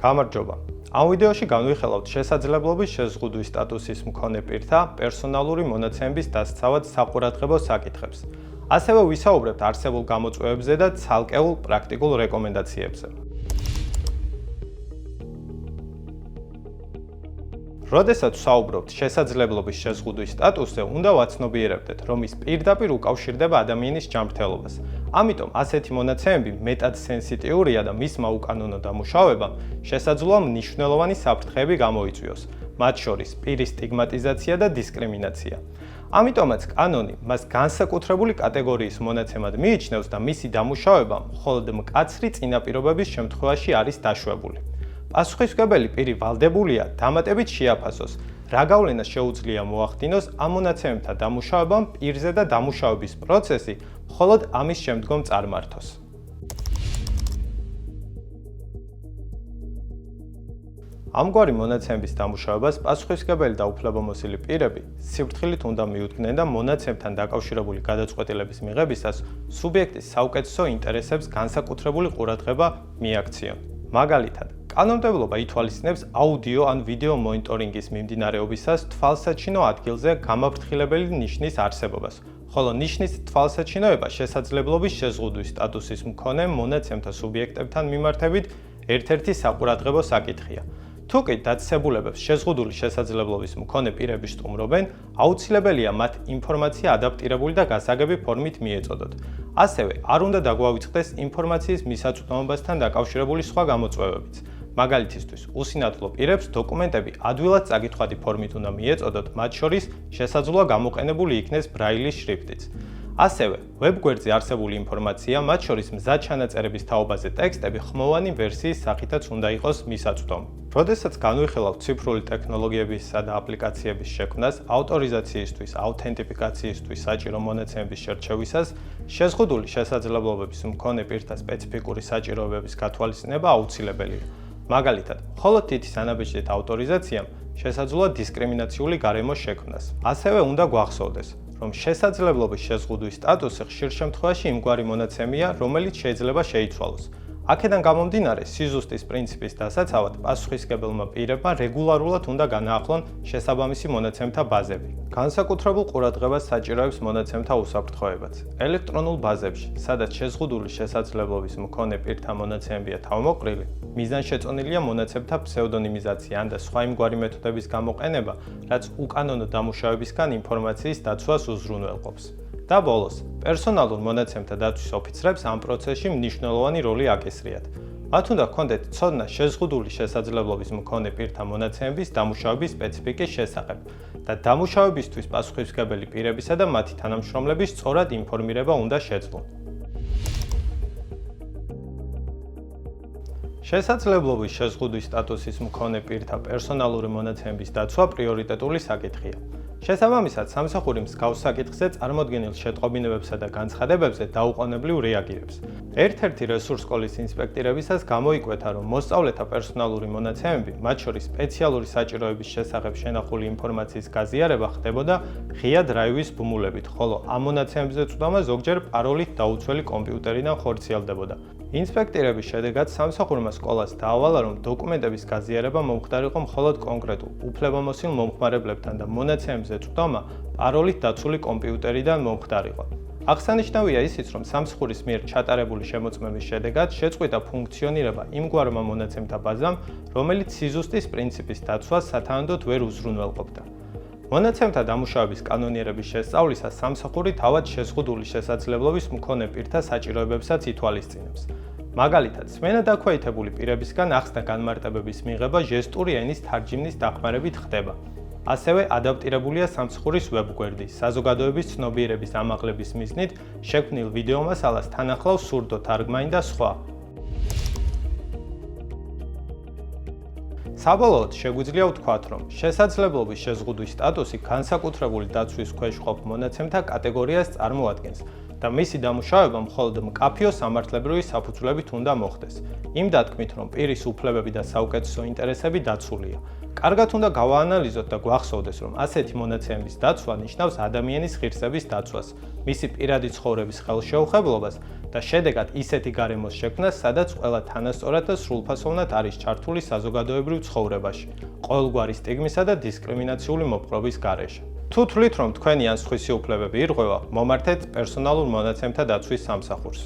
გამარჯობა. ამ ვიდეოში განვიხილავთ შესაძლებლობის შეზღუდვის სტატუსის მქონე პირთა პერსონალური მონაცემების დასაცავად საყურადღებო საკითხებს. ასევე ვისაუბრებთ არსებულ გამოწვევებზე და ცალკეულ პრაქტიკულ რეკომენდაციებზე. როდესაც ვსაუბრობთ შესაძლებლობის შეზღუდვის სტატუსზე, უნდა ვაცნობიერებდეთ, რომ ის პირდაპირ უკავშირდება ადამიანის ჯანმრთელობას. ამიტომ ასეთი მონაცემები მეტად სენსიტიურია და მისმა უკანონო დამუშავებამ შესაძლოა მნიშვნელოვანი საფრთხეები გამოიწვიოს, მათ შორის პირის სტიგმატიზაცია და დისკრიმინაცია. ამიტომაც კანონი მას განსაკუთრებული კატეგორიის მონაცემად მიიჩნევს და მისი დამუშავება მხოლოდ მკაცრი წინაპირობების შემთხვევაში არის დაშვებული. პასუხისმგებელი პირი ვალდებულია დამატებით შეაფასოს, რა გავლენა შეუძლია მოახდინოს ამ მონაცემებთა დამუშავებამ პირზე და დამუშავების პროცესი მხოლოდ ამის შემდგომ წარმართოს. ამგვარი მონაცემების დამუშავებას პასუხისმგებელი და უფლებამოსილი პირები სიფრთხილით უნდა მიუდგნენ და მონაცემთან დაკავშირებული გადაწყვეტილების მიღებისას სუბიექტის საუკეთესო ინტერესებს განსაკუთრებული ყურადღება მიაქციონ. მაგალითად, კანონმდებლობა ითვალისწინებს აუდიო ან ვიდეო მონიტორინგის მიმდინარეობისას თვალსაჩინო ადგილზე გამაფრთხილებელი ნიშნის არსებობას, ხოლო ნიშნის თვალსაჩინოება შესაძლებლობის შეზღუდვის სტატუსის მქონე მონაცემთა სუბიექტებთან მიმართებით ერთ-ერთი საყურადღებო საკითხია. თუ კი დაწესებულებებს შეზღუდული შესაძლებლობის მქონე პირები სტუმრობენ, აუცილებელია მათ ინფორმაცია ადაპტირებული და გასაგები ფორმით მიეწოდოთ. ასევე არ უნდა დაგვავიწყდეს ინფორმაციის მისაწვდომობასთან დაკავშირებული სხვა გამოწვევებიც. მაგალითისთვის, უსინათლო პირებს დოკუმენტები ადვილად წაკითხვადი ფორმით უნდა მიეწოდოთ, მათ შორის შესაძლოა გამოყენებული იქნეს ბრაილის შრიფტიც. ასევე, ვებგვერდზე არსებული ინფორმაცია, მათ შორის მზად ჩანაწერების თაობაზე ტექსტები ხმოვანი ვერსიის სახითაც უნდა იყოს მისაწვდომი. როდესაც განვიხილავთ ციფრული ტექნოლოგიებისა და აპლიკაციების შექმნას, ავტორიზაციისთვის, აუთენტიფიკაციისთვის საჭირო მონაცემების შერჩევისას, შეზღუდული შესაძლებლობების მქონე პირთა სპეციფიკური საჭიროებების გათვალისწინება აუცილებელია. მაგალითად, მხოლოდ თითის ანაბეჭდით ავტორიზაციამ შესაძლოა დისკრიმინაციული გარემო შექმნას. ასევე უნდა გვახსოვდეს, რომ შესაძლებლობის შეზღუდვის სტატუსი ხშირ შემთხვევაში იმგვარი მონაცემია, რომელიც შეიძლება შეიცვალოს. აქედან გამომდინარე, სიზუსტის პრინციპის დასაცავად პასუხისმგებელმა პირებმა რეგულარულად უნდა განაახლონ შესაბამისი მონაცემთა ბაზები. განსაკუთრებულ ყურადღებას საჭიროებს მონაცემთა უსაფრთხოებაც. ელექტრონულ ბაზებში, სადაც შეზღუდული შესაძლებლობის მქონე პირთა მონაცემებია თავმოყრილი, მიზანშეწონილია მონაცემთა ფსევდონიმიზაცია ან და სხვა იმგვარი მეთოდების გამოყენება, რაც უკანონო დამუშავებისგან ინფორმაციის დაცვას უზრუნველყოფს. და ბოლოს, პერსონალურ მონაცემთა დაცვის ოფიცრებს ამ პროცესში მნიშვნელოვანი როლი აკისრიათ. მათ უნდა ჰქონდეთ ცოდნა შეზღუდული შესაძლებლობის მქონე პირთა მონაცემების დამუშავების სპეციფიკის შესახებ და დამუშავებისთვის პასუხისმგებელი პირებისა და მათი თანამშრომლების სწორად ინფორმირება უნდა შეძლონ. შესაძლებლობის შეზღუდვის სტატუსის მქონე პირთა პერსონალური მონაცემების დაცვა პრიორიტეტული საკითხია. შესაბამისად, სამსახური მსგავს საკითხზე წარმოდგენილ შეტყობინებებსა და განცხადებებზე დაუყოვნებლივ რეაგირებს. ერთ-ერთი რესურს სკოლის ინსპექტირებისას გამოიკვეთა, რომ მოსწავლეთა პერსონალური მონაცემები, მათ შორის სპეციალური საჭიროების შესახებ შენახული ინფორმაციის გაზიარება ხდებოდა ღია დრაივის ბმულებით, ხოლო ამ მონაცემებზე წვდომა ზოგჯერ პაროლით დაუცველი კომპიუტერიდან ხორციელდებოდა. ინსპექტირების შედეგად სამსახურმა სკოლას დაავალა, რომ დოკუმენტების გაზიარება მომხდარიყო მხოლოდ კონკრეტულ უფლებამოსილ მომხმარებლებთან და მონაცემებზე წვდომა პაროლით დაცული კომპიუტერიდან მომხდარიყო. აღსანიშნავია ისიც, რომ სამსახურის მიერ ჩატარებული შემოწმების შედეგად შეწყვიტა ფუნქციონირება იმგვარმა მონაცემთა ბაზამ, რომელიც სიზუსტის პრინციპის დაცვას სათანადოდ ვერ უზრუნველყოფდა. მონაცემთა დამუშავების კანონიერების შესწავლისას სამსახური თავად შეზღუდული შესაძლებლობის მქონე პირთა საჭიროებებსაც ითვალისწინებს. მაგალითად, სმენა დაქვეითებული პირებისგან ახსნა განმარტებების მიღება ჟესტური ენის თარჯიმნის დახმარებით ხდება. ასევე ადაპტირებულია სამსახურის ვებგვერდი, საზოგადოების ცნობიერების ამაღლების მიზნით შექმნილ ვიდეო მასალას თან ახლავს სურდო თარგმანი და სხვა. საბოლოოდ შეგვიძლია ვთქვათ, რომ შესაძლებლობის შეზღუდვის სტატუსი განსაკუთრებული დაცვის ქვეშ მყოფ მონაცემთა კატეგორიას წარმოადგენს და მისი დამუშავება მხოლოდ მკაფიო სამართლებრივი საფუძვლებით უნდა მოხდეს. იმ დათქმით, რომ პირის უფლებები და საუკეთესო ინტერესები დაცულია. კარგად უნდა გავაანალიზოთ და გვახსოვდეს, რომ ასეთი მონაცემების დაცვა ნიშნავს ადამიანის ღირსების დაცვას, მისი პირადი ცხოვრების ხელშეუხებლობას და შედეგად ისეთი გარემოს შექმნას, სადაც ყველა თანასწორად და სრულფასოვნად არის ჩართული საზოგადოებრივ ცხოვრებაში, ყოველგვარი სტიგმისა და დისკრიმინაციული მოპყრობის გარეშე. თუ თვლით, რომ თქვენი ან სხვისი უფლებები ირღვევა, მომართეთ პერსონალურ მონაცემთა დაცვის სამსახურს.